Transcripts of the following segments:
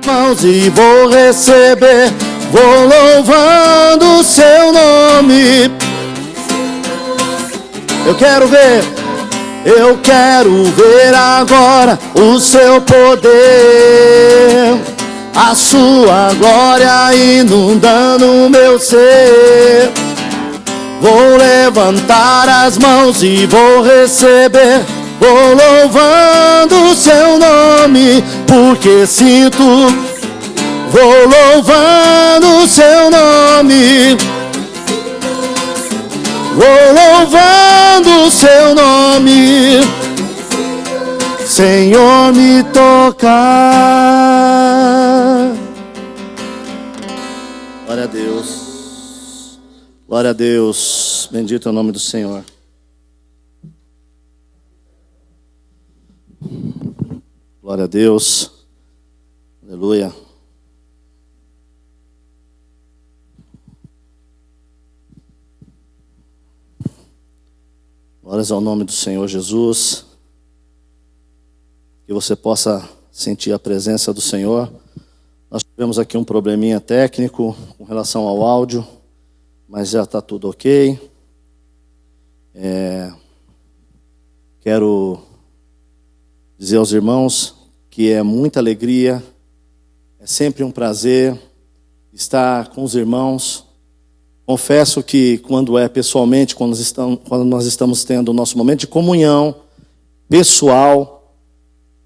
mãos e vou receber, vou louvando o seu nome. Eu quero ver agora o seu poder, a sua glória inundando o meu ser. Vou levantar as mãos e vou receber, vou louvando o seu nome, porque sinto. Vou louvando o seu nome, vou louvando o seu nome. Senhor, me tocar. Glória a Deus. Glória a Deus. Bendito é o nome do Senhor. Glória a Deus. Aleluia. Glórias ao nome do Senhor Jesus. Que você possa sentir a presença do Senhor. Nós tivemos aqui um probleminha técnico com relação ao áudio, mas já está tudo ok. Quero dizer aos irmãos que é muita alegria, é sempre um prazer estar com os irmãos. Confesso que quando é pessoalmente, quando nós estamos tendo o nosso momento de comunhão pessoal,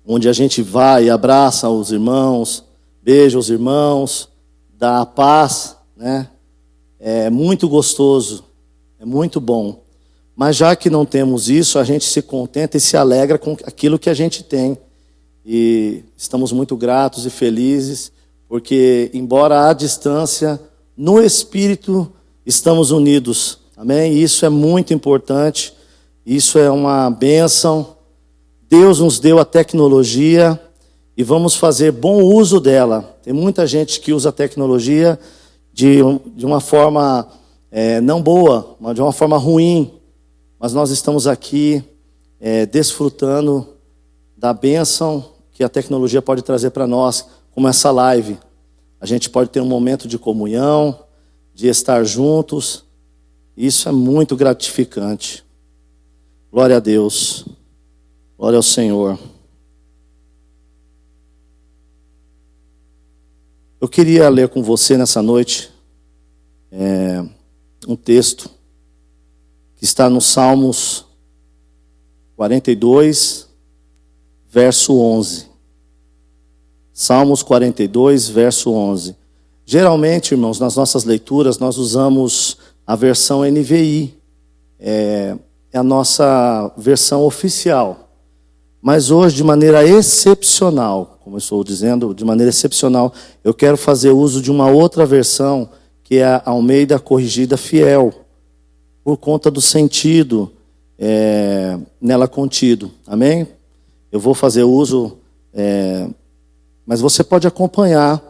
onde a gente vai e abraça os irmãos, beija os irmãos, dá a paz, né? É muito gostoso, é muito bom. Mas já que não temos isso, a gente se contenta e se alegra com aquilo que a gente tem. E estamos muito gratos e felizes, porque embora à distância, no Espírito estamos unidos. Amém? E isso é muito importante, isso é uma bênção. Deus nos deu a tecnologia e vamos fazer bom uso dela. Tem muita gente que usa a tecnologia de uma forma não boa, mas de uma forma ruim. Mas nós estamos aqui desfrutando da bênção que a tecnologia pode trazer para nós, como essa live. A gente pode ter um momento de comunhão, de estar juntos. Isso é muito gratificante. Glória a Deus. Glória ao Senhor. Eu queria ler com você nessa noite um texto que está no Salmos 42, verso 11. Salmos 42, verso 11. Geralmente, irmãos, nas nossas leituras, nós usamos a versão NVI. É a nossa versão oficial. Mas hoje, de maneira excepcional, como eu estou dizendo, de maneira excepcional, eu quero fazer uso de uma outra versão, que é a Almeida Corrigida Fiel, por conta do sentido nela contido. Amém? Eu vou fazer uso, mas você pode acompanhar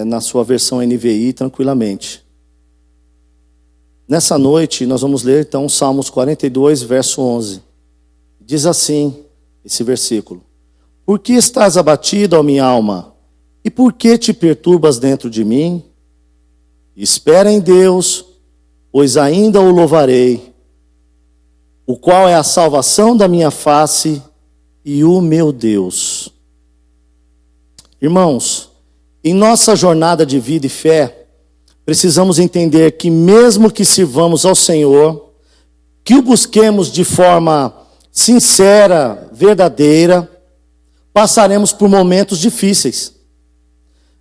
na sua versão NVI tranquilamente. Nessa noite, nós vamos ler então Salmos 42, verso 11. Diz assim, esse versículo: Por que estás abatido, ó minha alma? E por que te perturbas dentro de mim? Espera em Deus, pois ainda o louvarei, o qual é a salvação da minha face e o meu Deus. Irmãos, em nossa jornada de vida e fé, precisamos entender que mesmo que sirvamos ao Senhor, que o busquemos de forma sincera, verdadeira, passaremos por momentos difíceis.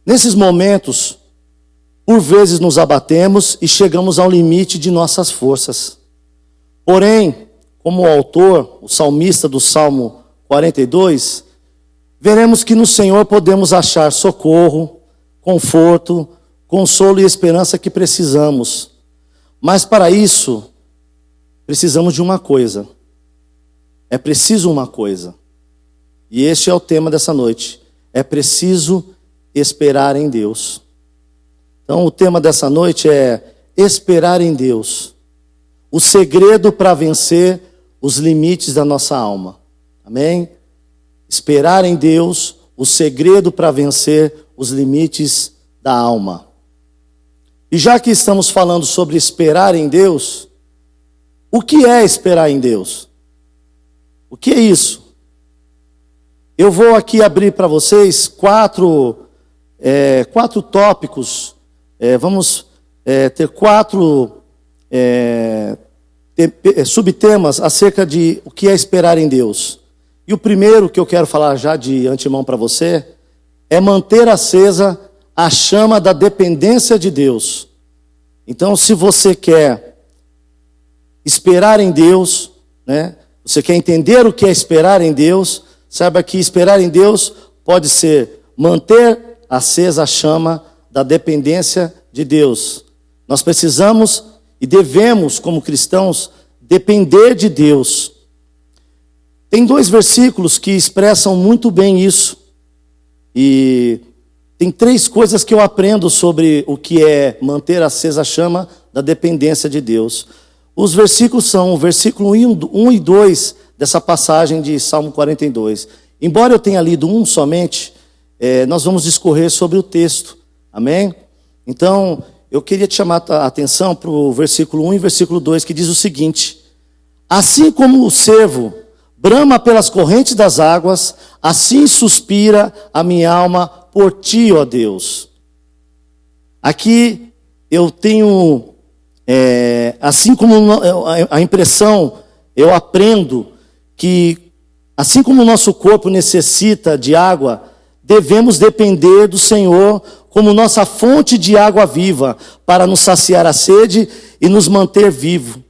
Nesses momentos, por vezes nos abatemos e chegamos ao limite de nossas forças. Porém, como o autor, o salmista do Salmo 42, veremos que no Senhor podemos achar socorro, conforto, consolo e esperança que precisamos. Mas para isso, precisamos de uma coisa. É preciso uma coisa. E este é o tema dessa noite. É preciso esperar em Deus. Então o tema dessa noite é esperar em Deus. O segredo para vencer os limites da nossa alma. Amém? Esperar em Deus, o segredo para vencer os limites da alma. E já que estamos falando sobre esperar em Deus, o que é esperar em Deus? O que é isso? Eu vou aqui abrir para vocês quatro tópicos. Vamos ter quatro subtemas acerca de o que é esperar em Deus. E o primeiro que eu quero falar já de antemão para você é manter acesa a chama da dependência de Deus. Então, se você quer esperar em Deus, né? Você quer entender o que é esperar em Deus, saiba que esperar em Deus pode ser manter acesa a chama da dependência de Deus. Nós precisamos e devemos, como cristãos, depender de Deus. Tem 2 versículos que expressam muito bem isso. E tem 3 coisas que eu aprendo sobre o que é manter acesa a chama da dependência de Deus. Os versículos são o versículo 1 e 2 dessa passagem de Salmo 42. Embora eu tenha lido um somente, nós vamos discorrer sobre o texto. Amém? Então, eu queria te chamar a atenção para o versículo 1 e versículo 2, que diz o seguinte: assim como o cervo brama pelas correntes das águas, assim suspira a minha alma por ti, ó Deus. Aqui eu tenho, assim como a impressão, eu aprendo que, assim como o nosso corpo necessita de água, devemos depender do Senhor como nossa fonte de água viva, para nos saciar a sede e nos manter vivo.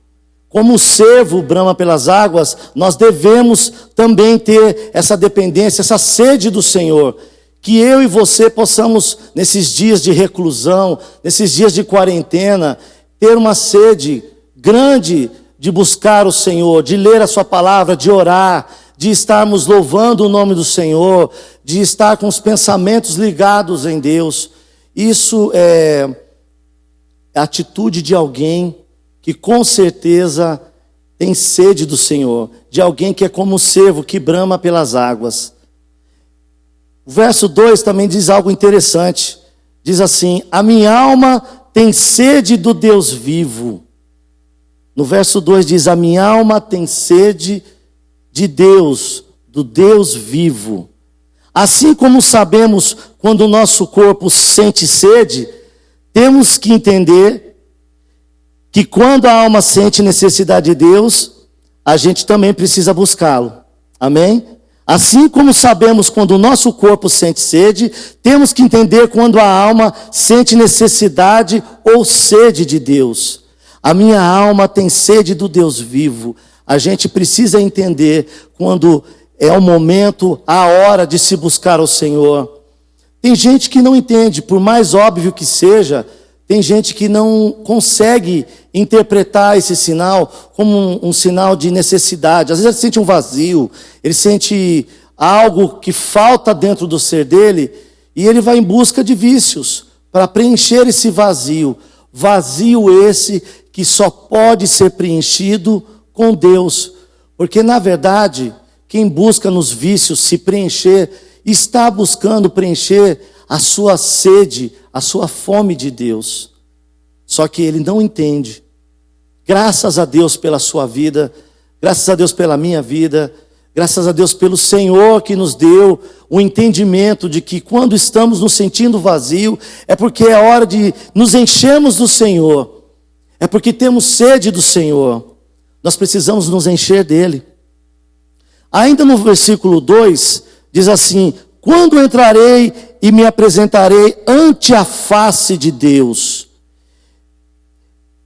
Como o cervo brama pelas águas, nós devemos também ter essa dependência, essa sede do Senhor. Que eu e você possamos, nesses dias de reclusão, nesses dias de quarentena, ter uma sede grande de buscar o Senhor, de ler a sua palavra, de orar, de estarmos louvando o nome do Senhor, de estar com os pensamentos ligados em Deus. Isso é a atitude de alguém que com certeza tem sede do Senhor, de alguém que é como o cervo que brama pelas águas. O verso 2 também diz algo interessante. Diz assim: a minha alma tem sede do Deus vivo. No verso 2 diz: a minha alma tem sede de Deus, do Deus vivo. Assim como sabemos quando o nosso corpo sente sede, temos que entender que quando a alma sente necessidade de Deus, a gente também precisa buscá-lo. Amém? Assim como sabemos quando o nosso corpo sente sede, temos que entender quando a alma sente necessidade ou sede de Deus. A minha alma tem sede do Deus vivo. A gente precisa entender quando é o momento, a hora de se buscar ao Senhor. Tem gente que não entende, por mais óbvio que seja, tem gente que não consegue interpretar esse sinal como um sinal de necessidade. Às vezes ele sente um vazio, ele sente algo que falta dentro do ser dele, e ele vai em busca de vícios para preencher esse vazio. Vazio esse que só pode ser preenchido com Deus. Porque na verdade, quem busca nos vícios se preencher, está buscando preencher a sua sede, a sua fome de Deus. Só que ele não entende. Graças a Deus pela sua vida, graças a Deus pela minha vida, graças a Deus pelo Senhor que nos deu o entendimento de que quando estamos nos sentindo vazio, é porque é hora de nos enchermos do Senhor. É porque temos sede do Senhor. Nós precisamos nos encher dele. Ainda no versículo 2, diz assim: quando entrarei e me apresentarei ante a face de Deus.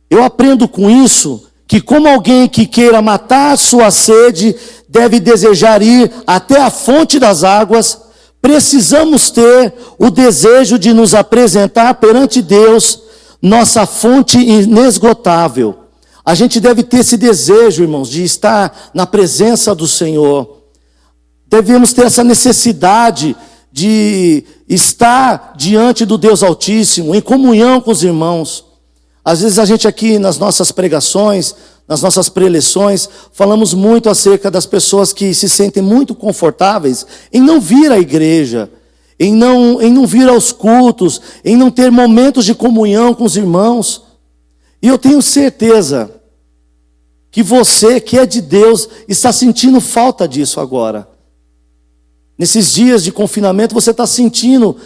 Eu aprendo com isso que, como alguém que queira matar sua sede, deve desejar ir até a fonte das águas, precisamos ter o desejo de nos apresentar perante Deus, nossa fonte inesgotável. A gente deve ter esse desejo, irmãos, de estar na presença do Senhor. Devemos ter essa necessidade de estar diante do Deus Altíssimo, em comunhão com os irmãos. Às vezes a gente aqui nas nossas pregações, nas nossas preleções, falamos muito acerca das pessoas que se sentem muito confortáveis em não vir à igreja, em não vir aos cultos, em não ter momentos de comunhão com os irmãos. E eu tenho certeza que você, que é de Deus, está sentindo falta disso agora. Nesses dias de confinamento, você está sentindo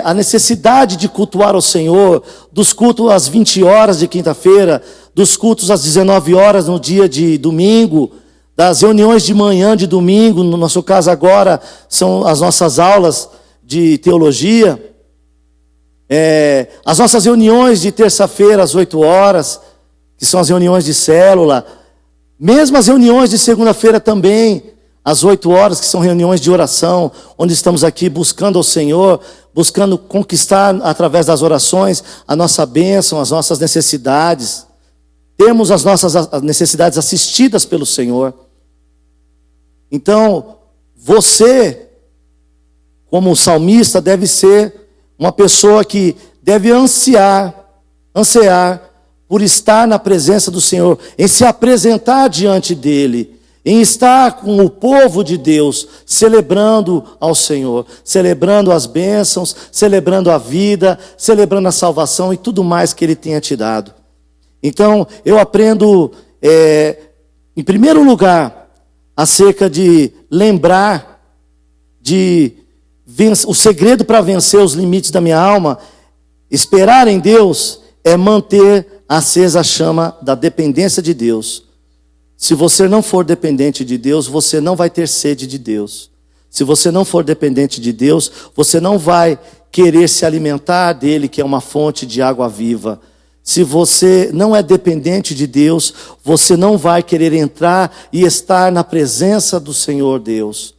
a necessidade de cultuar ao Senhor, dos cultos às 20 horas de quinta-feira, dos cultos às 19 horas no dia de domingo, das reuniões de manhã de domingo, no nosso caso agora, são as nossas aulas de teologia, as nossas reuniões de terça-feira às 8 horas, que são as reuniões de célula, mesmo as reuniões de segunda-feira também, às 8 horas, que são reuniões de oração, onde estamos aqui buscando ao Senhor, buscando conquistar através das orações a nossa bênção, as nossas necessidades. Temos as nossas necessidades assistidas pelo Senhor. Então, você, como salmista, deve ser uma pessoa que deve ansiar por estar na presença do Senhor, em se apresentar diante dele, em estar com o povo de Deus, celebrando ao Senhor, celebrando as bênçãos, celebrando a vida, celebrando a salvação e tudo mais que Ele tenha te dado. Então, eu aprendo, em primeiro lugar, acerca de lembrar, o segredo para vencer os limites da minha alma, esperar em Deus, é manter acesa a chama da dependência de Deus. Se você não for dependente de Deus, você não vai ter sede de Deus. Se você não for dependente de Deus, você não vai querer se alimentar dele, que é uma fonte de água viva. Se você não é dependente de Deus, você não vai querer entrar e estar na presença do Senhor Deus.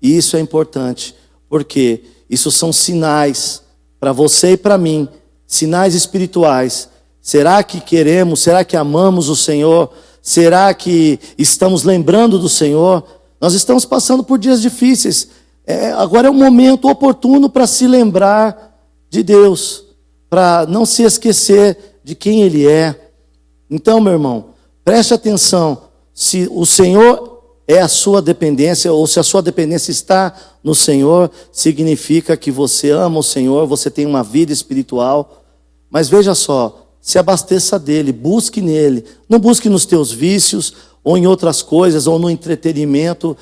E isso é importante, porque isso são sinais para você e para mim, sinais espirituais. Será que queremos, será que amamos o Senhor? Será que estamos lembrando do Senhor? Nós estamos passando por dias difíceis. Agora é o momento oportuno para se lembrar de Deus, para não se esquecer de quem Ele é. Então, meu irmão, preste atenção. Se o Senhor é a sua dependência, ou se a sua dependência está no Senhor, significa que você ama o Senhor, você tem uma vida espiritual. Mas veja só, se abasteça dele, busque nele, não busque nos teus vícios, ou em outras coisas, ou no entretenimento,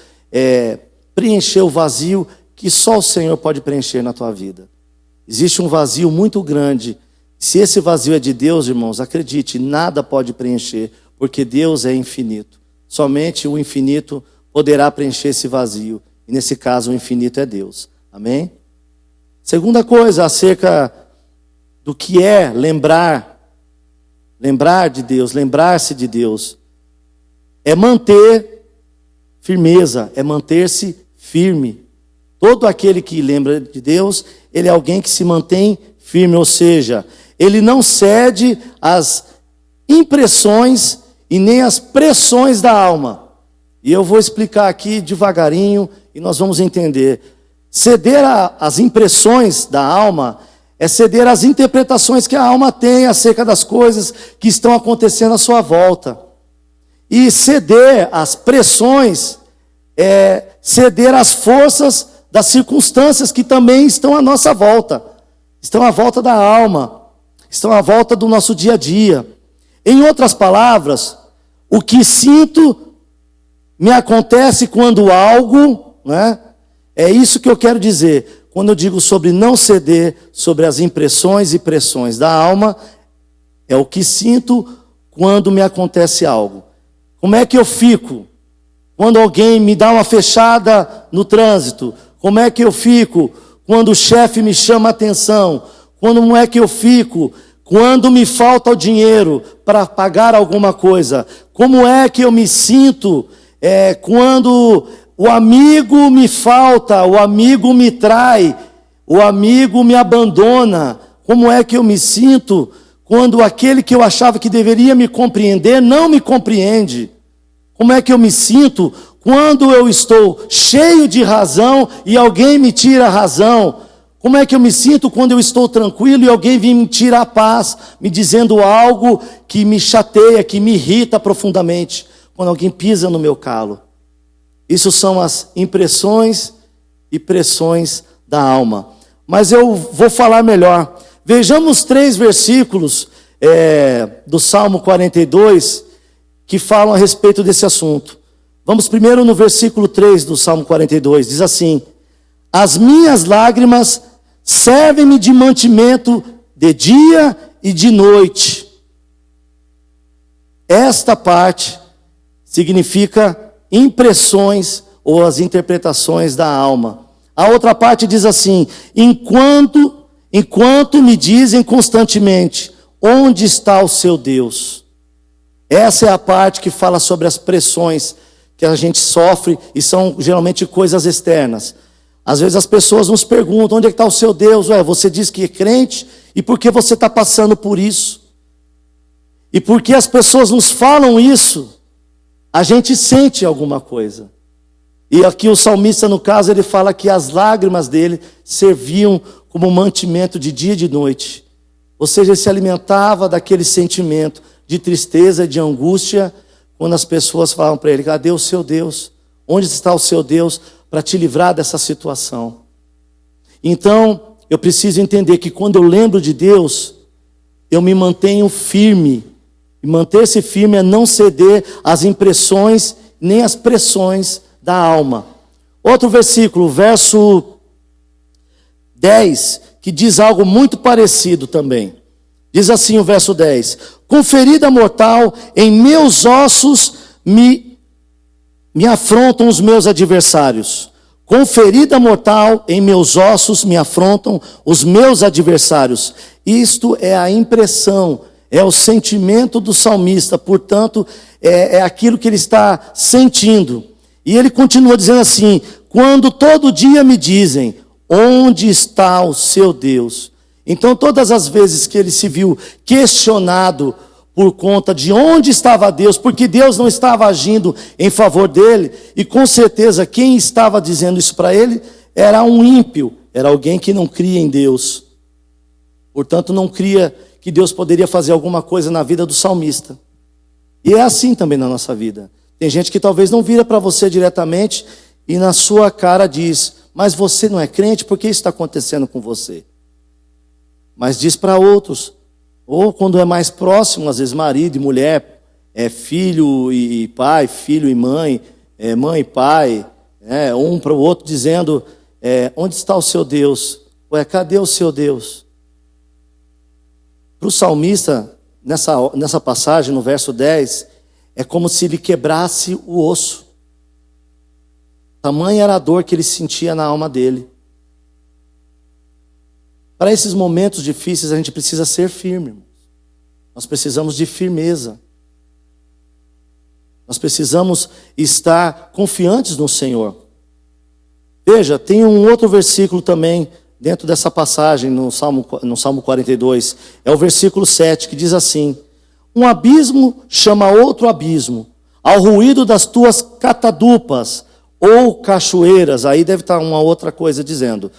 preencher o vazio que só o Senhor pode preencher na tua vida. Existe um vazio muito grande. Se esse vazio é de Deus, irmãos, acredite, nada pode preencher, porque Deus é infinito. Somente o infinito poderá preencher esse vazio, e nesse caso o infinito é Deus. Amém? Segunda coisa acerca do que é lembrar de Deus, lembrar-se de Deus, é manter firmeza, é manter-se firme. Todo aquele que lembra de Deus, ele é alguém que se mantém firme, ou seja, ele não cede às impressões e nem às pressões da alma. E eu vou explicar aqui devagarinho e nós vamos entender. Ceder às impressões da alma é ceder às interpretações que a alma tem acerca das coisas que estão acontecendo à sua volta. E ceder às pressões é ceder às forças das circunstâncias que também estão à nossa volta. Estão à volta da alma. Estão à volta do nosso dia a dia. Em outras palavras, o que sinto me acontece quando algo, né? É isso que eu quero dizer. Quando eu digo sobre não ceder sobre as impressões e pressões da alma, é o que sinto quando me acontece algo. Como é que eu fico quando alguém me dá uma fechada no trânsito? Como é que eu fico quando o chefe me chama a atenção? Como é que eu fico quando me falta o dinheiro para pagar alguma coisa? Como é que eu me sinto quando o amigo me falta, o amigo me trai, o amigo me abandona? Como é que eu me sinto quando aquele que eu achava que deveria me compreender não me compreende? Como é que eu me sinto quando eu estou cheio de razão e alguém me tira a razão? Como é que eu me sinto quando eu estou tranquilo e alguém vem me tirar a paz, me dizendo algo que me chateia, que me irrita profundamente? Quando alguém pisa no meu calo. Isso são as impressões e pressões da alma. Mas eu vou falar melhor. Vejamos 3 versículos do Salmo 42 que falam a respeito desse assunto. Vamos primeiro no versículo 3 do Salmo 42. Diz assim: as minhas lágrimas servem-me de mantimento de dia e de noite. Esta parte significa impressões ou as interpretações da alma. A outra parte diz assim: enquanto me dizem constantemente, onde está o seu Deus? Essa é a parte que fala sobre as pressões que a gente sofre, e são geralmente coisas externas. Às vezes as pessoas nos perguntam, onde é que está o seu Deus? Você diz que é crente, e por que você está passando por isso? E porque as pessoas nos falam isso, a gente sente alguma coisa. E aqui o salmista, no caso, ele fala que as lágrimas dele serviam como mantimento de dia e de noite. Ou seja, ele se alimentava daquele sentimento de tristeza, de angústia, quando as pessoas falavam para ele: cadê o seu Deus? Onde está o seu Deus para te livrar dessa situação? Então, eu preciso entender que quando eu lembro de Deus, eu me mantenho firme. E manter-se firme é não ceder às impressões nem às pressões da alma. Outro versículo, verso 10, que diz algo muito parecido também. Diz assim o verso 10: com ferida mortal em meus ossos me afrontam os meus adversários. Com ferida mortal em meus ossos me afrontam os meus adversários. Isto é a impressão, é o sentimento do salmista, portanto, é aquilo que ele está sentindo. E ele continua dizendo assim: quando todo dia me dizem, onde está o seu Deus? Então, todas as vezes que ele se viu questionado por conta de onde estava Deus, porque Deus não estava agindo em favor dele, e com certeza quem estava dizendo isso para ele era um ímpio, era alguém que não cria em Deus. Portanto, não cria que Deus poderia fazer alguma coisa na vida do salmista. E é assim também na nossa vida. Tem gente que talvez não vira para você diretamente e na sua cara diz: mas você não é crente, por que isso está acontecendo com você? Mas diz para outros, ou quando é mais próximo, às vezes marido e mulher, filho e pai, filho e mãe, mãe e pai, um para o outro dizendo, onde está o seu Deus? Cadê o seu Deus? Para o salmista, nessa passagem, no verso 10, é como se ele quebrasse o osso. Tamanha era a dor que ele sentia na alma dele. Para esses momentos difíceis, a gente precisa ser firme. Nós precisamos de firmeza. Nós precisamos estar confiantes no Senhor. Veja, tem um outro versículo também, dentro dessa passagem, no Salmo 42. É o versículo 7, que diz assim: um abismo chama outro abismo, ao ruído das tuas catadupas, ou cachoeiras. Aí deve estar uma outra coisa dizendo: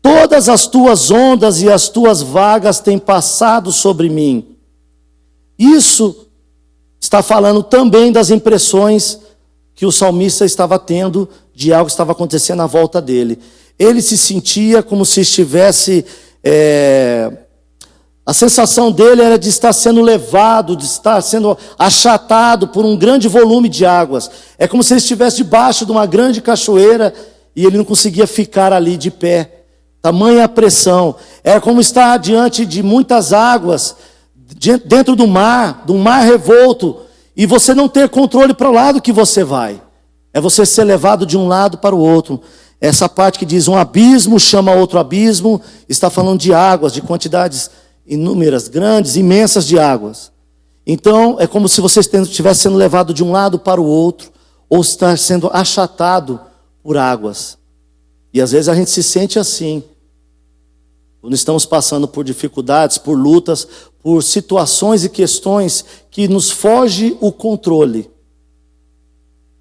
todas as tuas ondas e as tuas vagas têm passado sobre mim. Isso está falando também das impressões que o salmista estava tendo de algo que estava acontecendo à volta dele. Ele se sentia como se estivesse... a sensação dele era de estar sendo levado, de estar sendo achatado por um grande volume de águas. É como se ele estivesse debaixo de uma grande cachoeira e ele não conseguia ficar ali de pé. Tamanha a pressão. É como estar diante de muitas águas, dentro do mar revolto, e você não ter controle para o lado que você vai. É você ser levado de um lado para o outro. Essa parte que diz um abismo chama outro abismo, está falando de águas, de quantidades inúmeras, grandes, imensas de águas. Então, é como se você estivesse sendo levado de um lado para o outro, ou estar sendo achatado por águas. E às vezes a gente se sente assim, quando estamos passando por dificuldades, por lutas, por situações e questões que nos foge o controle,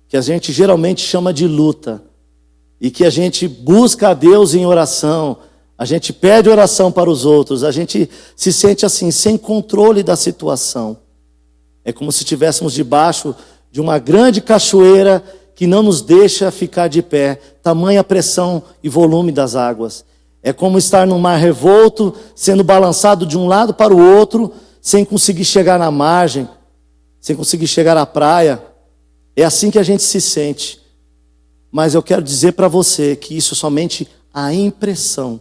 que a gente geralmente chama de luta, e que a gente busca a Deus em oração, a gente pede oração para os outros, a gente se sente assim, sem controle da situação. É como se estivéssemos debaixo de uma grande cachoeira que não nos deixa ficar de pé, tamanha pressão e volume das águas. É como estar num mar revolto, sendo balançado de um lado para o outro, sem conseguir chegar na margem, sem conseguir chegar à praia. É assim que a gente se sente. Mas eu quero dizer para você que isso é somente a impressão,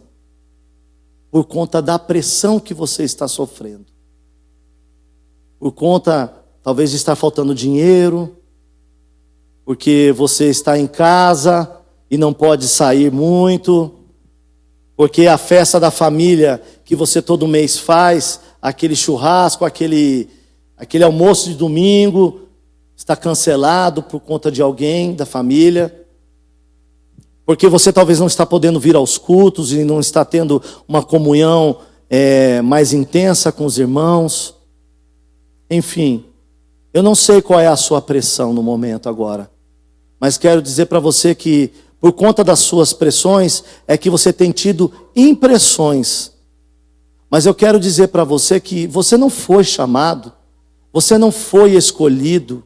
por conta da pressão que você está sofrendo. Por conta, talvez, de estar faltando dinheiro, porque você está em casa e não pode sair muito, porque a festa da família que você todo mês faz, aquele churrasco, aquele almoço de domingo, está cancelado por conta de alguém da família. Porque você talvez não está podendo vir aos cultos e não está tendo uma comunhão mais intensa com os irmãos. Enfim, eu não sei qual é a sua pressão no momento agora. Mas quero dizer para você que por conta das suas pressões é que você tem tido impressões. Mas eu quero dizer para você que você não foi chamado, você não foi escolhido,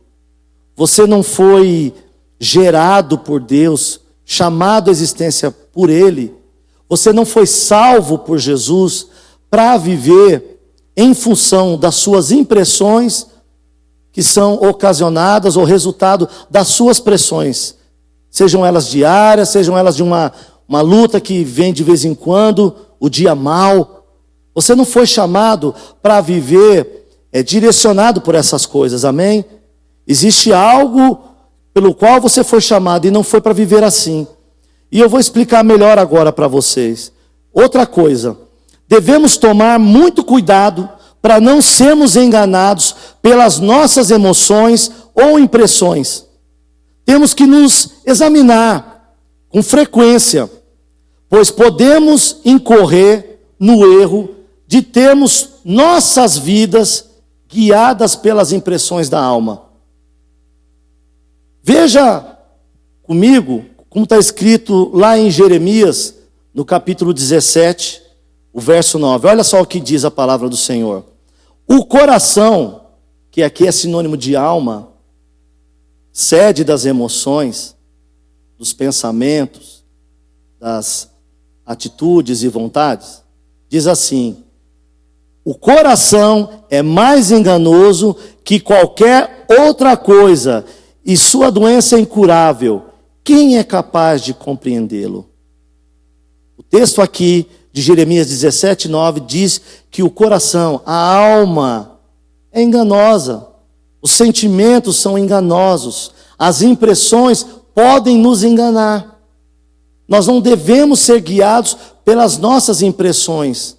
você não foi gerado por Deus, chamado à existência por Ele. Você não foi salvo por Jesus para viver em função das suas impressões, que são ocasionadas ou resultado das suas pressões. Sejam elas diárias, sejam elas de uma luta que vem de vez em quando, o dia mau. Você não foi chamado para viver direcionado por essas coisas, amém? Existe algo pelo qual você foi chamado e não foi para viver assim. E eu vou explicar melhor agora para vocês. Outra coisa, devemos tomar muito cuidado para não sermos enganados pelas nossas emoções ou impressões. Temos que nos examinar com frequência, pois podemos incorrer no erro de termos nossas vidas guiadas pelas impressões da alma. Veja comigo como está escrito lá em Jeremias, no capítulo 17, o verso 9. Olha só o que diz a palavra do Senhor. O coração, que aqui é sinônimo de alma, sede das emoções, dos pensamentos, das atitudes e vontades, diz assim: o coração é mais enganoso que qualquer outra coisa, e sua doença é incurável. Quem é capaz de compreendê-lo? O texto aqui de Jeremias 17, 9 diz que o coração, a alma, é enganosa. Os sentimentos são enganosos. As impressões podem nos enganar. Nós não devemos ser guiados pelas nossas impressões.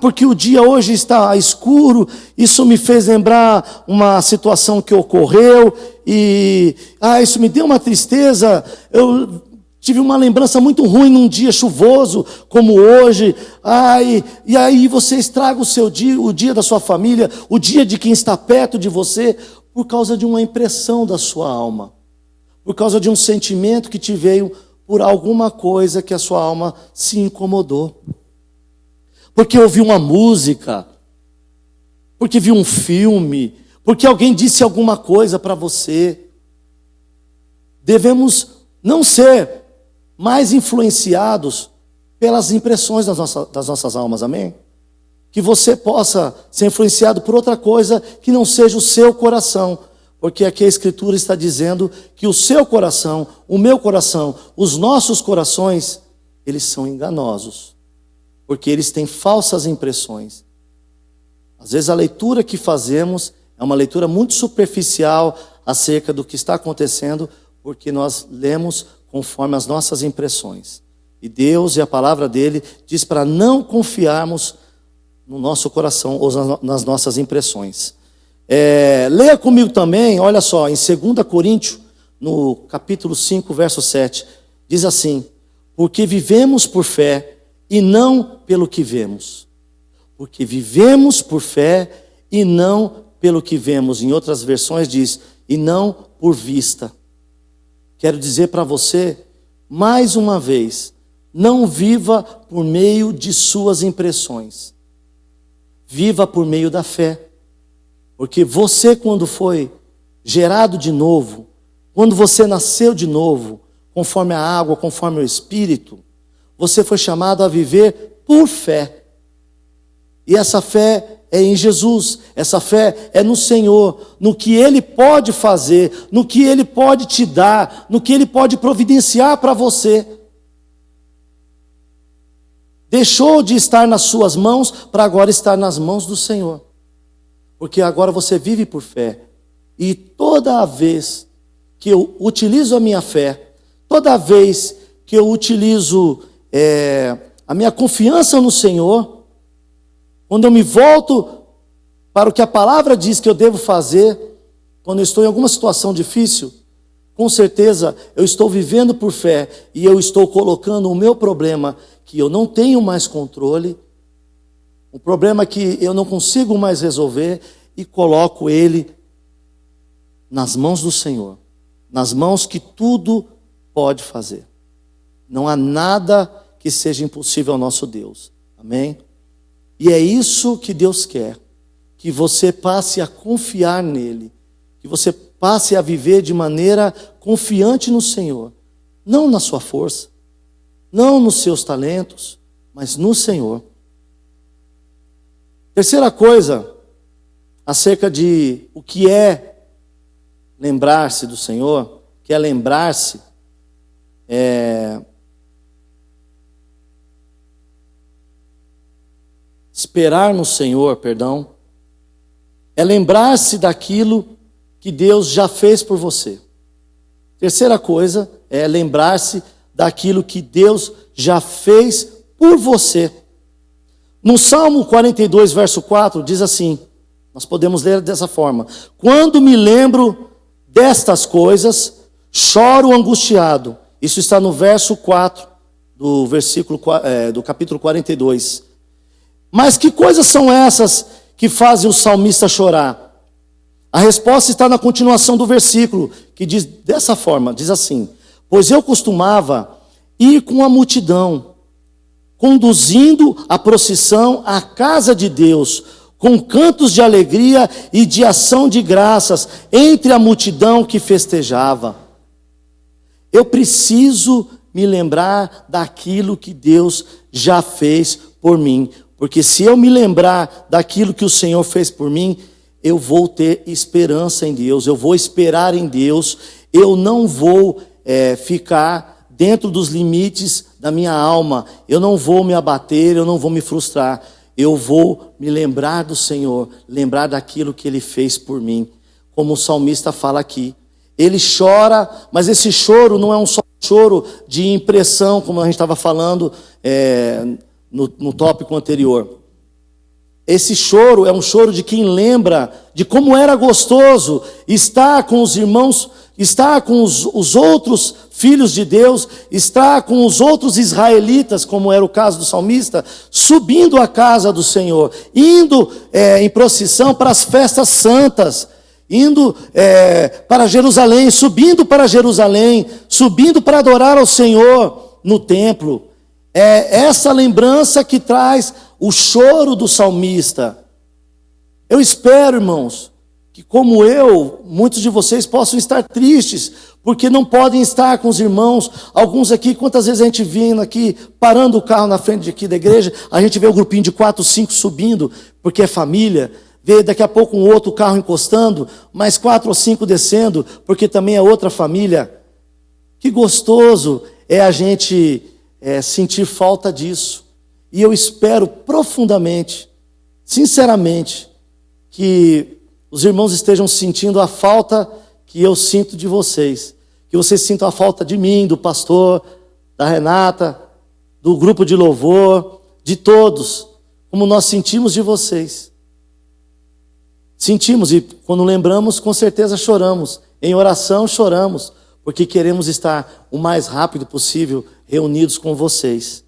Porque o dia hoje está escuro, isso me fez lembrar uma situação que ocorreu, e isso me deu uma tristeza, eu tive uma lembrança muito ruim num dia chuvoso, como hoje, e aí você estraga o seu dia, o dia da sua família, o dia de quem está perto de você, por causa de uma impressão da sua alma, por causa de um sentimento que te veio por alguma coisa que a sua alma se incomodou. Porque ouviu uma música, porque viu um filme, porque alguém disse alguma coisa para você. Devemos não ser mais influenciados pelas impressões das nossas almas, amém? Que você possa ser influenciado por outra coisa que não seja o seu coração. Porque aqui a Escritura está dizendo que o seu coração, o meu coração, os nossos corações, eles são enganosos. Porque eles têm falsas impressões. Às vezes a leitura que fazemos é uma leitura muito superficial acerca do que está acontecendo, porque nós lemos conforme as nossas impressões. E Deus e a palavra dele diz para não confiarmos no nosso coração ou nas nossas impressões. Leia comigo também, olha só, em 2 Coríntios, no capítulo 5, verso 7, diz assim: porque vivemos por fé e não pelo que vemos. Porque vivemos por fé e não pelo que vemos. Em outras versões diz, e não por vista. Quero dizer para você, mais uma vez, não viva por meio de suas impressões. Viva por meio da fé. Porque você, quando foi gerado de novo, Quando você nasceu de novo, conforme a água, conforme o Espírito, você foi chamado a viver por fé. E essa fé é em Jesus, essa fé é no Senhor, no que Ele pode fazer, no que Ele pode te dar, no que Ele pode providenciar para você. Deixou de estar nas suas mãos para agora estar nas mãos do Senhor. Porque agora você vive por fé. E toda vez que eu utilizo a minha fé, toda vez que eu utilizo a minha confiança no Senhor, quando eu me volto para o que a palavra diz que eu devo fazer, quando eu estou em alguma situação difícil, com certeza eu estou vivendo por fé e eu estou colocando o meu problema, que eu não tenho mais controle, um problema que eu não consigo mais resolver, e coloco ele nas mãos do Senhor, nas mãos que tudo pode fazer. Não há nada que seja impossível ao nosso Deus. Amém? E é isso que Deus quer, que você passe a confiar nele, que você passe a viver de maneira confiante no Senhor, não na sua força, não nos seus talentos, mas no Senhor. Terceira coisa, acerca de o que é lembrar-se do Senhor, que é lembrar-se, esperar no Senhor, perdão, é lembrar-se daquilo que Deus já fez por você. Terceira coisa é lembrar-se daquilo que Deus já fez por você. No Salmo 42, verso 4, diz assim, nós podemos ler dessa forma: quando me lembro destas coisas, choro angustiado. Isso está no verso 4 do versículo do capítulo 42. Mas que coisas são essas que fazem o salmista chorar? A resposta está na continuação do versículo, que diz dessa forma, diz assim: pois eu costumava ir com a multidão, conduzindo a procissão à casa de Deus, com cantos de alegria e de ação de graças, entre a multidão que festejava. Eu preciso me lembrar daquilo que Deus já fez por mim, porque se eu me lembrar daquilo que o Senhor fez por mim, eu vou ter esperança em Deus, eu vou esperar em Deus, eu não vou ficar dentro dos limites da minha alma, eu não vou me abater, eu não vou me frustrar, eu vou me lembrar do Senhor, lembrar daquilo que Ele fez por mim. Como o salmista fala aqui, ele chora, mas esse choro não é um só choro de impressão, como a gente estava falando no tópico anterior. Esse choro é um choro de quem lembra de como era gostoso estar com os irmãos, estar com os outros filhos de Deus, estar com os outros israelitas, como era o caso do salmista, subindo à casa do Senhor, indo em procissão para as festas santas, indo para Jerusalém, subindo para adorar ao Senhor no templo. É essa lembrança que traz o choro do salmista. Eu espero, irmãos, que como eu, muitos de vocês possam estar tristes, porque não podem estar com os irmãos. Alguns aqui, quantas vezes a gente vindo aqui, parando o carro na frente aqui da igreja, a gente vê o grupinho de 4, 5 subindo, porque é família, vê daqui a pouco um outro carro encostando, mais 4 ou 5 descendo, porque também é outra família. Que gostoso é a gente sentir falta disso. E eu espero profundamente, sinceramente, que os irmãos estejam sentindo a falta que eu sinto de vocês. Que vocês sintam a falta de mim, do pastor, da Renata, do grupo de louvor, de todos, como nós sentimos de vocês. Sentimos, e quando lembramos, com certeza choramos. Em oração choramos, porque queremos estar o mais rápido possível reunidos com vocês.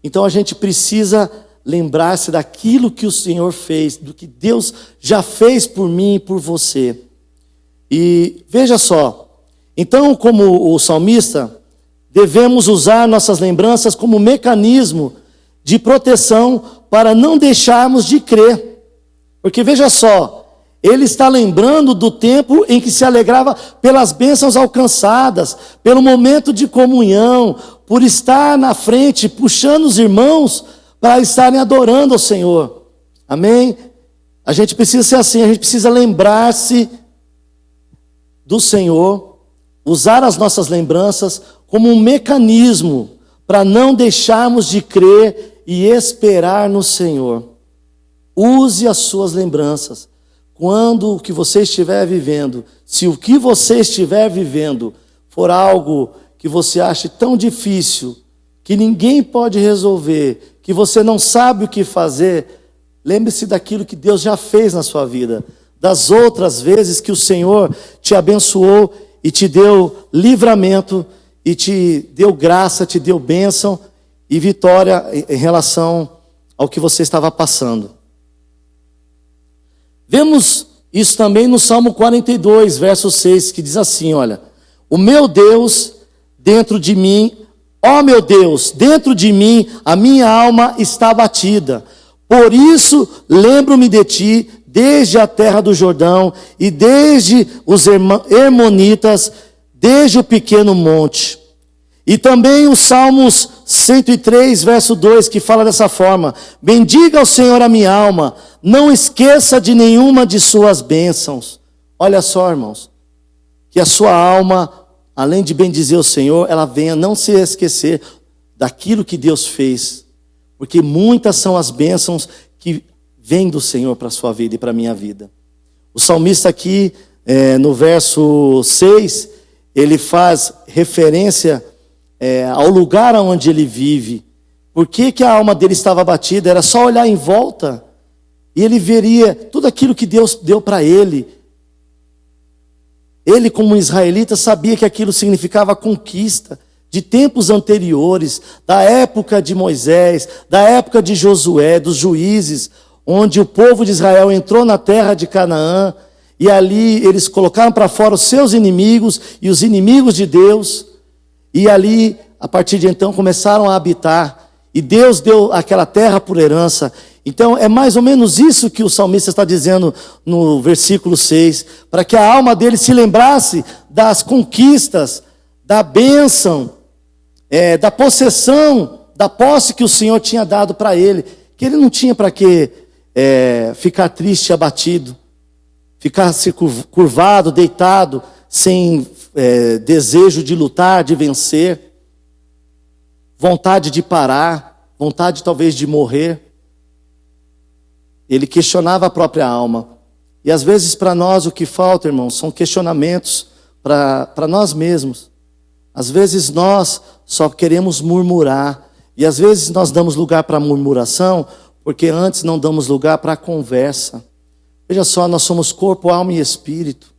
Então a gente precisa lembrar-se daquilo que o Senhor fez, do que Deus já fez por mim e por você. E veja só, então, como o salmista, devemos usar nossas lembranças como mecanismo de proteção para não deixarmos de crer. Porque veja só, Ele está lembrando do tempo em que se alegrava pelas bênçãos alcançadas, pelo momento de comunhão, por estar na frente, puxando os irmãos para estarem adorando ao Senhor. Amém? A gente precisa ser assim, a gente precisa lembrar-se do Senhor, usar as nossas lembranças como um mecanismo para não deixarmos de crer e esperar no Senhor. Use as suas lembranças. Quando o que você estiver vivendo, se o que você estiver vivendo for algo que você ache tão difícil, que ninguém pode resolver, que você não sabe o que fazer, lembre-se daquilo que Deus já fez na sua vida, das outras vezes que o Senhor te abençoou e te deu livramento, e te deu graça, te deu bênção e vitória em relação ao que você estava passando. Vemos isso também no Salmo 42, verso 6, que diz assim, olha: o meu Deus dentro de mim, ó meu Deus, dentro de mim a minha alma está abatida. Por isso lembro-me de ti desde a terra do Jordão e desde os Hermonitas, desde o pequeno monte. E também os Salmos 103, verso 2, que fala dessa forma: bendiga ao Senhor a minha alma, não esqueça de nenhuma de suas bênçãos. Olha só, irmãos, que a sua alma, além de bendizer o Senhor, ela venha não se esquecer daquilo que Deus fez, porque muitas são as bênçãos que vêm do Senhor para a sua vida e para a minha vida. O salmista aqui, no verso 6, ele faz referência ao lugar onde ele vive. Por que a alma dele estava abatida? Era só olhar em volta e ele veria tudo aquilo que Deus deu para ele. Ele, como israelita, sabia que aquilo significava conquista de tempos anteriores, da época de Moisés, da época de Josué, dos juízes, onde o povo de Israel entrou na terra de Canaã e ali eles colocaram para fora os seus inimigos e os inimigos de Deus. E ali, a partir de então, começaram a habitar. E Deus deu aquela terra por herança. Então, é mais ou menos isso que o salmista está dizendo no versículo 6. Para que a alma dele se lembrasse das conquistas, da bênção, da possessão, da posse que o Senhor tinha dado para ele. Que ele não tinha para que ficar triste, abatido. Ficar se curvado, deitado, sem desejo de lutar, de vencer, vontade de parar, vontade talvez de morrer. Ele questionava a própria alma. E às vezes para nós o que falta, irmãos, são questionamentos para nós mesmos. Às vezes nós só queremos murmurar. E às vezes nós damos lugar para a murmuração, porque antes não damos lugar para a conversa. Veja só, nós somos corpo, alma e espírito.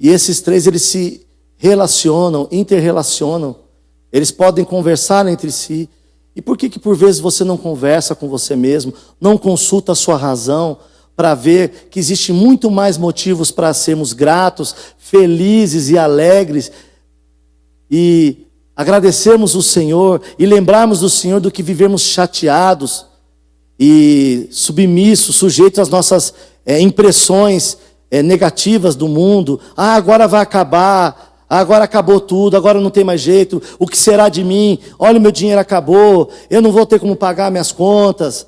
E esses três, eles se relacionam, interrelacionam. Eles podem conversar entre si. E por que por vezes você não conversa com você mesmo, não consulta a sua razão, para ver que existe muito mais motivos para sermos gratos, felizes e alegres, e agradecermos o Senhor, e lembrarmos do Senhor do que vivermos chateados, e submissos, sujeitos às nossas impressões negativas do mundo. Agora vai acabar, agora acabou tudo, agora não tem mais jeito, o que será de mim? Olha, o meu dinheiro acabou, eu não vou ter como pagar minhas contas.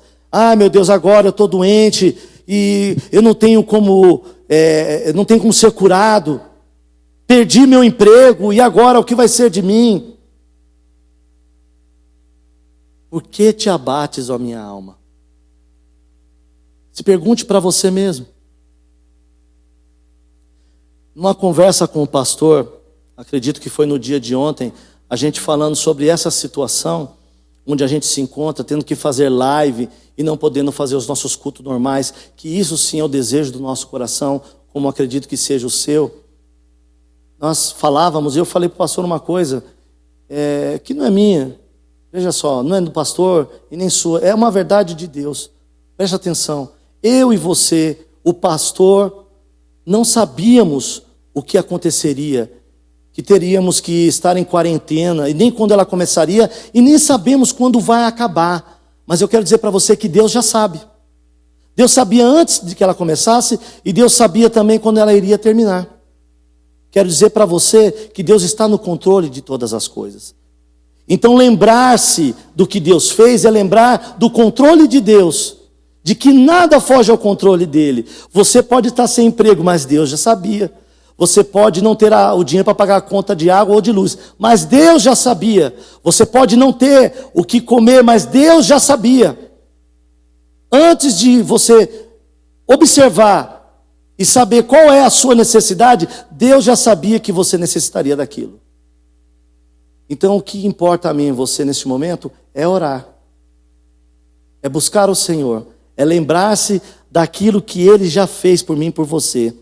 Meu Deus, agora eu estou doente e eu não tenho como ser curado. Perdi meu emprego e agora o que vai ser de mim? Por que te abates, ó minha alma? Se pergunte para você mesmo. Numa conversa com o pastor, acredito que foi no dia de ontem, a gente falando sobre essa situação, onde a gente se encontra, tendo que fazer live e não podendo fazer os nossos cultos normais, que isso sim é o desejo do nosso coração, como acredito que seja o seu. Nós falávamos, e eu falei para o pastor uma coisa, que não é minha, veja só, não é do pastor e nem sua, é uma verdade de Deus. Preste atenção, eu e você, o pastor, não sabíamos o que aconteceria, que teríamos que estar em quarentena, e nem quando ela começaria, e nem sabemos quando vai acabar. Mas eu quero dizer para você que Deus já sabe. Deus sabia antes de que ela começasse e Deus sabia também quando ela iria terminar. Quero dizer para você que Deus está no controle de todas as coisas. Então lembrar-se do que Deus fez é lembrar do controle de Deus, de que nada foge ao controle dele. Você pode estar sem emprego, mas Deus já sabia. Você pode não ter o dinheiro para pagar a conta de água ou de luz, mas Deus já sabia. Você pode não ter o que comer, mas Deus já sabia. Antes de você observar e saber qual é a sua necessidade, Deus já sabia que você necessitaria daquilo. Então o que importa a mim e você neste momento é orar. É buscar o Senhor. É lembrar-se daquilo que Ele já fez por mim e por você.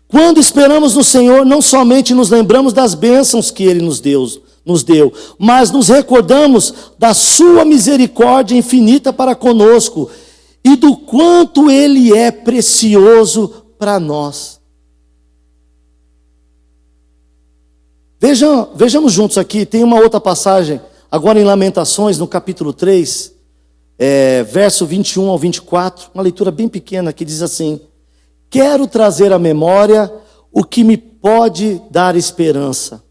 Quando esperamos no Senhor, não somente nos lembramos das bênçãos que Ele nos deu, mas nos recordamos da sua misericórdia infinita para conosco e do quanto Ele é precioso para nós. Vejamos juntos aqui, tem uma outra passagem, agora em Lamentações, no capítulo 3, verso 21 ao 24, uma leitura bem pequena que diz assim: quero trazer à memória o que me pode dar esperança.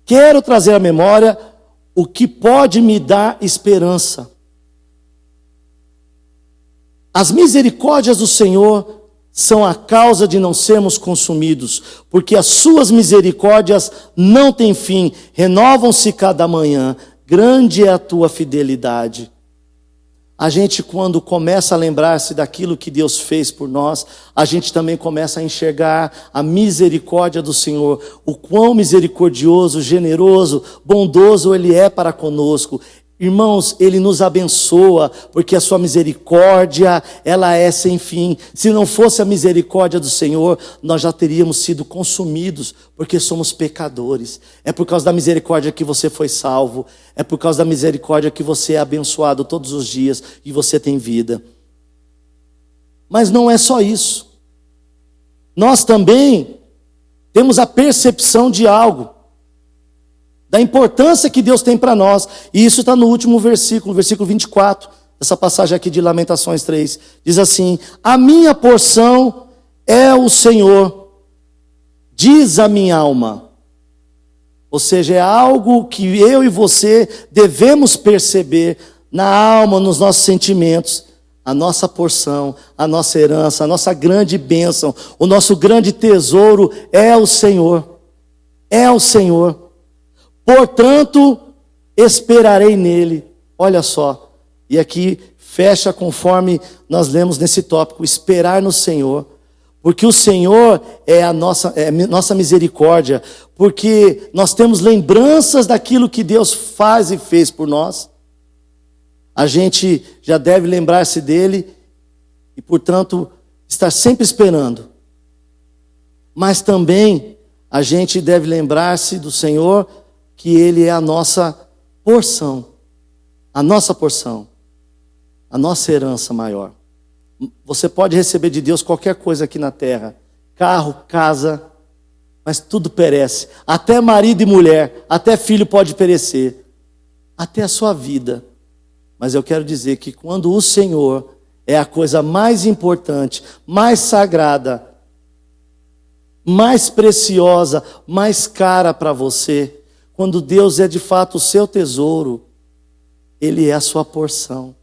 Quero trazer à memória o que pode me dar esperança. As misericórdias do Senhor são a causa de não sermos consumidos, porque as suas misericórdias não têm fim, renovam-se cada manhã, grande é a tua fidelidade. A gente, quando começa a lembrar-se daquilo que Deus fez por nós, a gente também começa a enxergar a misericórdia do Senhor, o quão misericordioso, generoso, bondoso Ele é para conosco. Irmãos, Ele nos abençoa, porque a sua misericórdia, ela é sem fim. Se não fosse a misericórdia do Senhor, nós já teríamos sido consumidos, porque somos pecadores. É por causa da misericórdia que você foi salvo. É por causa da misericórdia que você é abençoado todos os dias e você tem vida. Mas não é só isso. Nós também temos a percepção de algo, da importância que Deus tem para nós. E isso está no último versículo 24, essa passagem aqui de Lamentações 3. Diz assim: a minha porção é o Senhor, diz a minha alma. Ou seja, é algo que eu e você devemos perceber na alma, nos nossos sentimentos. A nossa porção, a nossa herança, a nossa grande bênção, o nosso grande tesouro é o Senhor. É o Senhor. Portanto, esperarei nele. Olha só, e aqui fecha conforme nós lemos nesse tópico: esperar no Senhor. Porque o Senhor é a nossa misericórdia, porque nós temos lembranças daquilo que Deus faz e fez por nós. A gente já deve lembrar-se dele e, portanto, estar sempre esperando. Mas também a gente deve lembrar-se do Senhor, que Ele é a nossa porção, a nossa herança maior. Você pode receber de Deus qualquer coisa aqui na terra, carro, casa, mas tudo perece. Até marido e mulher, até filho pode perecer, até a sua vida. Mas eu quero dizer que quando o Senhor é a coisa mais importante, mais sagrada, mais preciosa, mais cara para você, quando Deus é de fato o seu tesouro, Ele é a sua porção.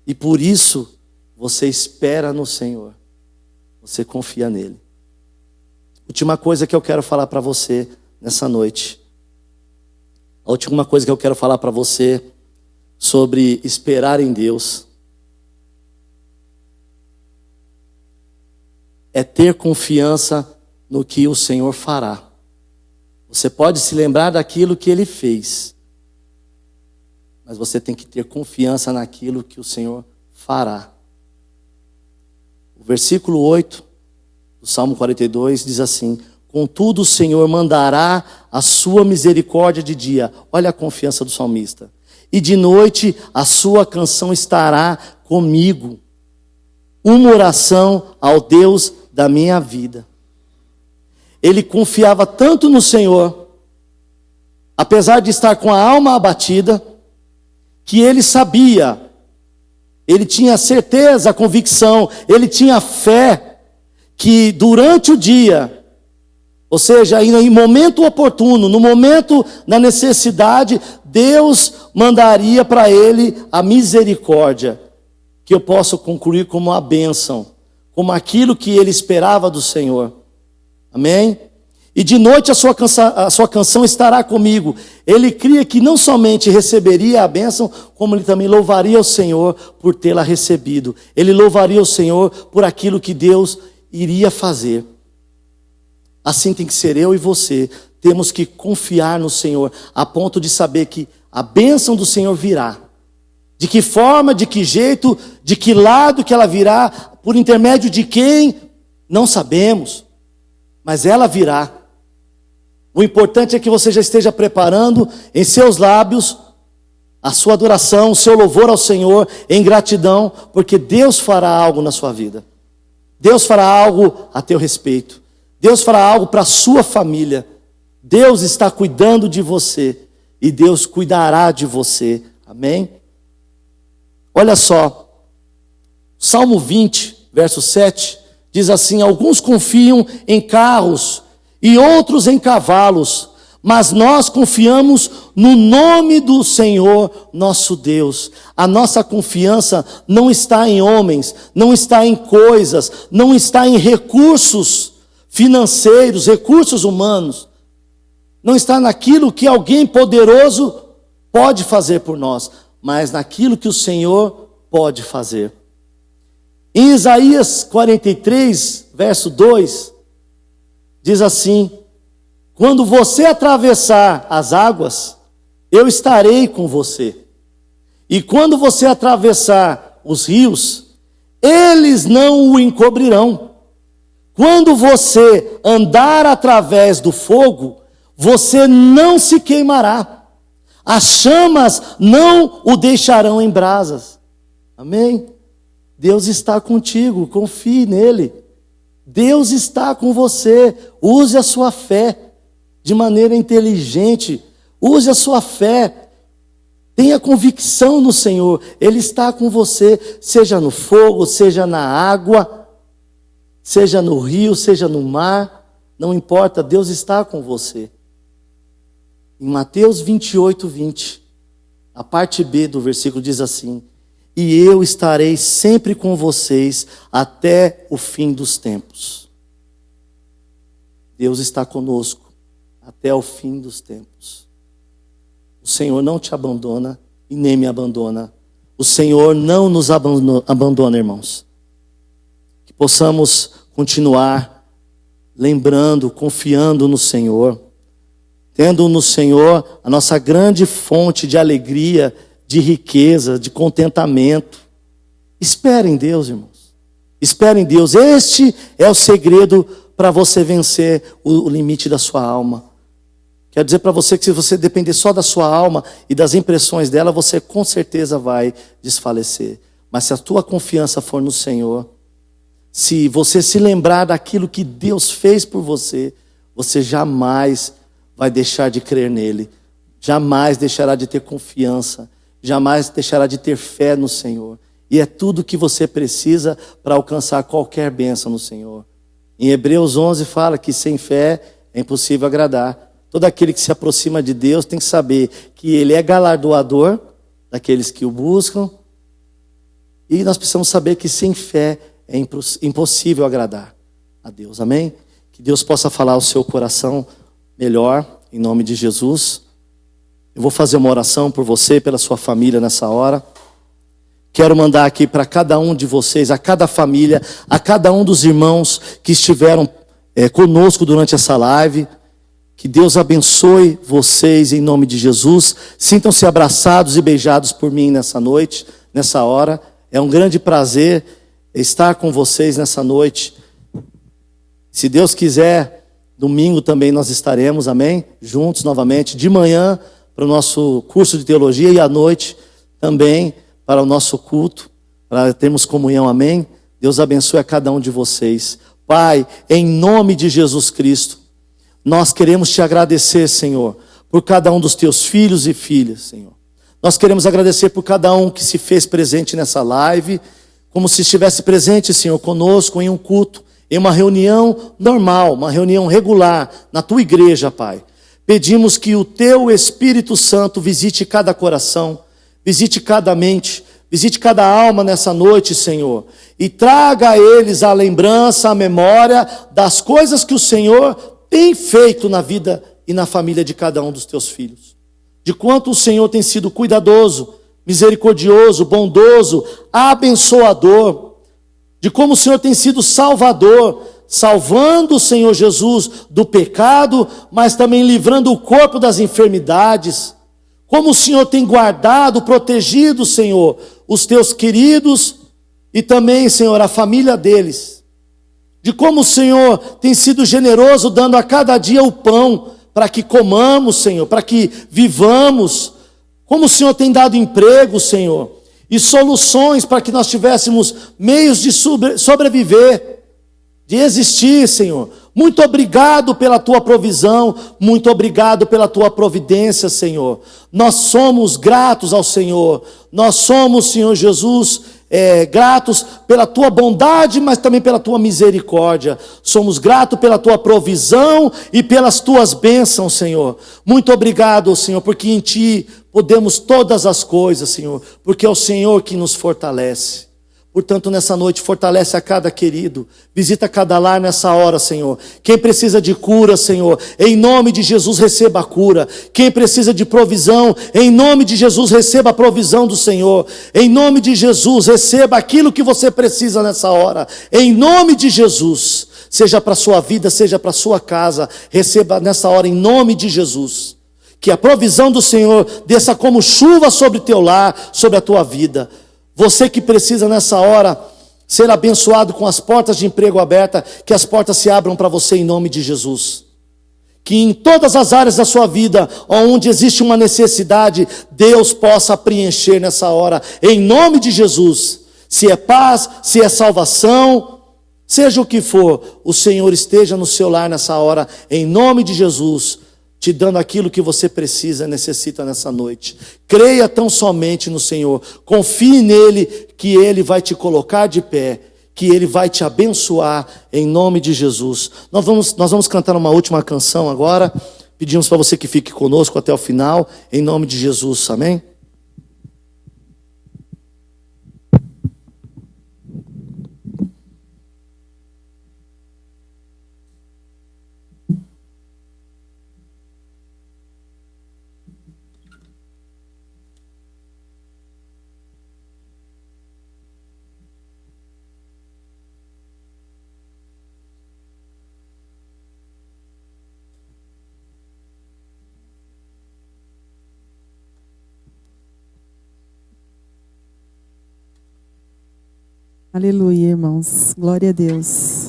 E por isso, você espera no Senhor. Você confia nele. Última coisa que eu quero falar para você nessa noite. A última coisa que eu quero falar para você sobre esperar em Deus é ter confiança no que o Senhor fará. Você pode se lembrar daquilo que Ele fez, mas você tem que ter confiança naquilo que o Senhor fará. O versículo 8 do Salmo 42 diz assim: contudo o Senhor mandará a sua misericórdia de dia. Olha a confiança do salmista. E de noite a sua canção estará comigo. Uma oração ao Deus da minha vida. Ele confiava tanto no Senhor, apesar de estar com a alma abatida, que ele sabia ele tinha certeza, a convicção, ele tinha fé que durante o dia, ou seja, em momento oportuno, no momento da necessidade, Deus mandaria para ele a misericórdia, que eu posso concluir como a bênção, como aquilo que ele esperava do Senhor. Amém? E de noite a sua canção estará comigo. Ele cria que não somente receberia a bênção, como ele também louvaria o Senhor por tê-la recebido. Ele louvaria o Senhor por aquilo que Deus iria fazer. Assim tem que ser eu e você. Temos que confiar no Senhor, a ponto de saber que a bênção do Senhor virá. De que forma, de que jeito, de que lado que ela virá, por intermédio de quem, não sabemos. Mas ela virá. O importante é que você já esteja preparando em seus lábios a sua adoração, o seu louvor ao Senhor em gratidão, porque Deus fará algo na sua vida. Deus fará algo a teu respeito. Deus fará algo para a sua família. Deus está cuidando de você e Deus cuidará de você. Amém? Olha só, Salmo 20, verso 7, diz assim: alguns confiam em carros e outros em cavalos, mas nós confiamos no nome do Senhor nosso Deus. A nossa confiança não está em homens, não está em coisas, não está em recursos financeiros, recursos humanos. Não está naquilo que alguém poderoso pode fazer por nós, mas naquilo que o Senhor pode fazer. Em Isaías 43, verso 2, diz assim: quando você atravessar as águas, eu estarei com você. E quando você atravessar os rios, eles não o encobrirão. Quando você andar através do fogo, você não se queimará. As chamas não o deixarão em brasas. Amém? Deus está contigo, confie nele. Deus está com você. Use a sua fé de maneira inteligente. Use a sua fé. Tenha convicção no Senhor. Ele está com você, seja no fogo, seja na água, seja no rio, seja no mar. Não importa, Deus está com você. Em Mateus 28, 20, a parte B do versículo diz assim: e eu estarei sempre com vocês até o fim dos tempos. Deus está conosco até o fim dos tempos. O Senhor não te abandona e nem me abandona. O Senhor não nos abandona, irmãos. Que possamos continuar lembrando, confiando no Senhor, tendo no Senhor a nossa grande fonte de alegria, de riqueza, de contentamento. Espere em Deus, irmãos. Espere em Deus. Este é o segredo para você vencer o limite da sua alma. Quero dizer para você que se você depender só da sua alma e das impressões dela, você com certeza vai desfalecer. Mas se a tua confiança for no Senhor, se você se lembrar daquilo que Deus fez por você, você jamais vai deixar de crer nele. Jamais deixará de ter confiança. Jamais deixará de ter fé no Senhor. E é tudo que você precisa para alcançar qualquer bênção no Senhor. Em Hebreus 11 fala que sem fé é impossível agradar. Todo aquele que se aproxima de Deus tem que saber que Ele é galardoador daqueles que o buscam. E nós precisamos saber que sem fé é impossível agradar a Deus. Amém? Que Deus possa falar ao seu coração melhor, em nome de Jesus. Eu vou fazer uma oração por você, pela sua família nessa hora. Quero mandar aqui para cada um de vocês, a cada família, a cada um dos irmãos que estiveram conosco durante essa live. Que Deus abençoe vocês em nome de Jesus. Sintam-se abraçados e beijados por mim nessa noite, nessa hora. É um grande prazer estar com vocês nessa noite. Se Deus quiser, domingo também nós estaremos, amém? Juntos novamente, de manhã para o nosso curso de teologia e à noite também para o nosso culto, para termos comunhão, amém? Deus abençoe a cada um de vocês. Pai, em nome de Jesus Cristo, nós queremos te agradecer, Senhor, por cada um dos teus filhos e filhas, Senhor. Nós queremos agradecer por cada um que se fez presente nessa live, como se estivesse presente, Senhor, conosco em um culto, em uma reunião normal, uma reunião regular, na Tua igreja, Pai. Pedimos que o Teu Espírito Santo visite cada coração, visite cada mente, visite cada alma nessa noite, Senhor, e traga a eles a lembrança, a memória das coisas que o Senhor tem feito na vida e na família de cada um dos Teus filhos. De quanto o Senhor tem sido cuidadoso, misericordioso, bondoso, abençoador, de como o Senhor tem sido salvador, salvando o Senhor Jesus do pecado, mas também livrando o corpo das enfermidades. Como o Senhor tem guardado, protegido, Senhor, os Teus queridos e também, Senhor, a família deles. De como o Senhor tem sido generoso, dando a cada dia o pão para que comamos, Senhor, para que vivamos. Como o Senhor tem dado emprego, Senhor, e soluções para que nós tivéssemos meios de sobreviver, de existir, Senhor. Muito obrigado pela Tua provisão, muito obrigado pela Tua providência, Senhor. Nós somos gratos ao Senhor, nós somos, Senhor Jesus, gratos pela Tua bondade, mas também pela Tua misericórdia. Somos gratos pela Tua provisão e pelas Tuas bênçãos, Senhor. Muito obrigado, Senhor, porque em Ti podemos todas as coisas, Senhor, porque é o Senhor que nos fortalece. Portanto, nessa noite, fortalece a cada querido, visita cada lar nessa hora, Senhor. Quem precisa de cura, Senhor, em nome de Jesus, receba a cura. Quem precisa de provisão, em nome de Jesus, receba a provisão do Senhor. Em nome de Jesus, receba aquilo que você precisa nessa hora. Em nome de Jesus, seja para a sua vida, seja para a sua casa, receba nessa hora, em nome de Jesus. Que a provisão do Senhor desça como chuva sobre o teu lar, sobre a tua vida. Você que precisa nessa hora ser abençoado com as portas de emprego abertas, que as portas se abram para você em nome de Jesus. Que em todas as áreas da sua vida, onde existe uma necessidade, Deus possa preencher nessa hora, em nome de Jesus. Se é paz, se é salvação, seja o que for, o Senhor esteja no seu lar nessa hora, em nome de Jesus, te dando aquilo que você precisa, necessita nessa noite. Creia tão somente no Senhor, confie nele, que Ele vai te colocar de pé, que Ele vai te abençoar, em nome de Jesus. Nós vamos cantar uma última canção agora, pedimos para você que fique conosco até o final, em nome de Jesus, amém? Aleluia, irmãos. Glória a Deus.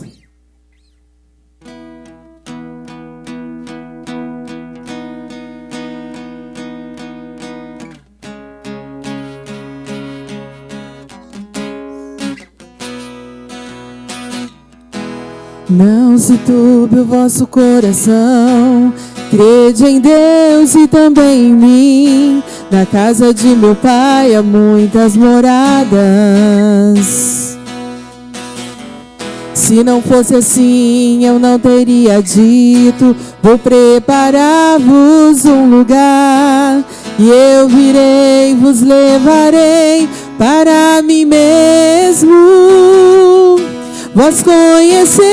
Não se turbe o vosso coração, crede em Deus e também em mim. Na casa de meu Pai há muitas moradas. Se não fosse assim, eu não teria dito: vou preparar-vos um lugar, e eu virei, vos levarei para mim mesmo. Vós conheceis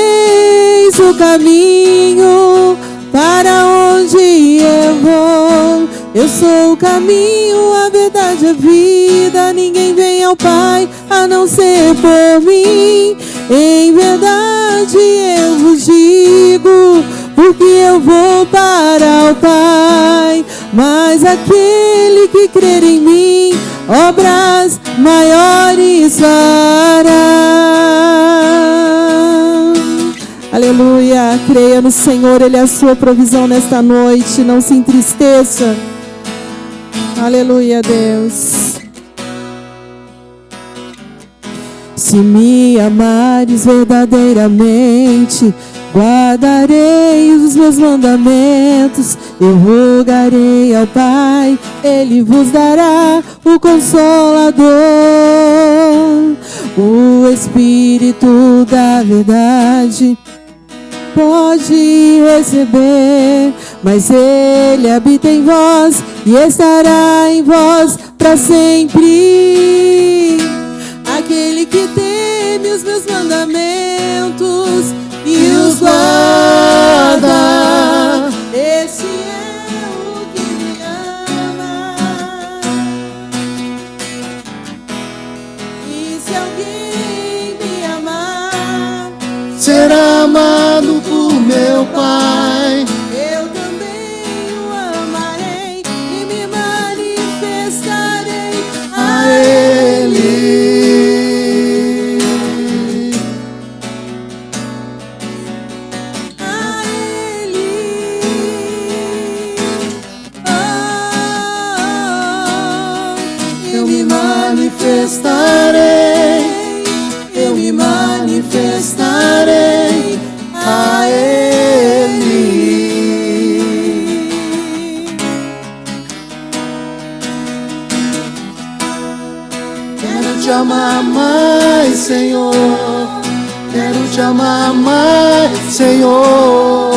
o caminho para onde eu vou. Eu sou o caminho, a verdade, a vida. Ninguém vem ao Pai a não ser por mim. Em verdade eu vos digo, porque eu vou para o Pai. Mas aquele que crer em mim, obras maiores fará. Aleluia, creia no Senhor, Ele é a sua provisão nesta noite, não se entristeça. Aleluia, Deus. Se me amares verdadeiramente, Guardarei os meus mandamentos, eu rogarei ao Pai, Ele vos dará o Consolador, o Espírito da verdade. Pode receber, mas Ele habita em vós e estará em vós para sempre. Aquele que teme os meus mandamentos e os guarda, esse é o que me ama. E se alguém me amar, será amado por meu Pai. eu também o amarei e me manifestarei a Ele. Eu me manifestarei a Ele. Quero te amar mais, Senhor. Quero te amar mais, Senhor.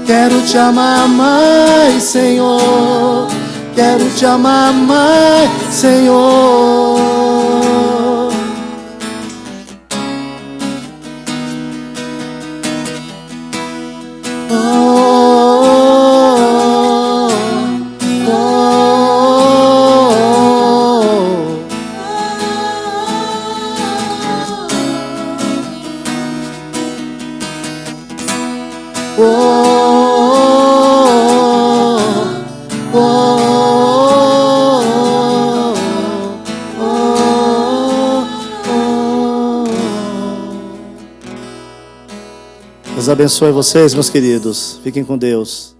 Quero te amar mais, Senhor. Quero te amar mais, Senhor. Oh, oh, oh, oh. Deus abençoe vocês, meus queridos. Fiquem com Deus.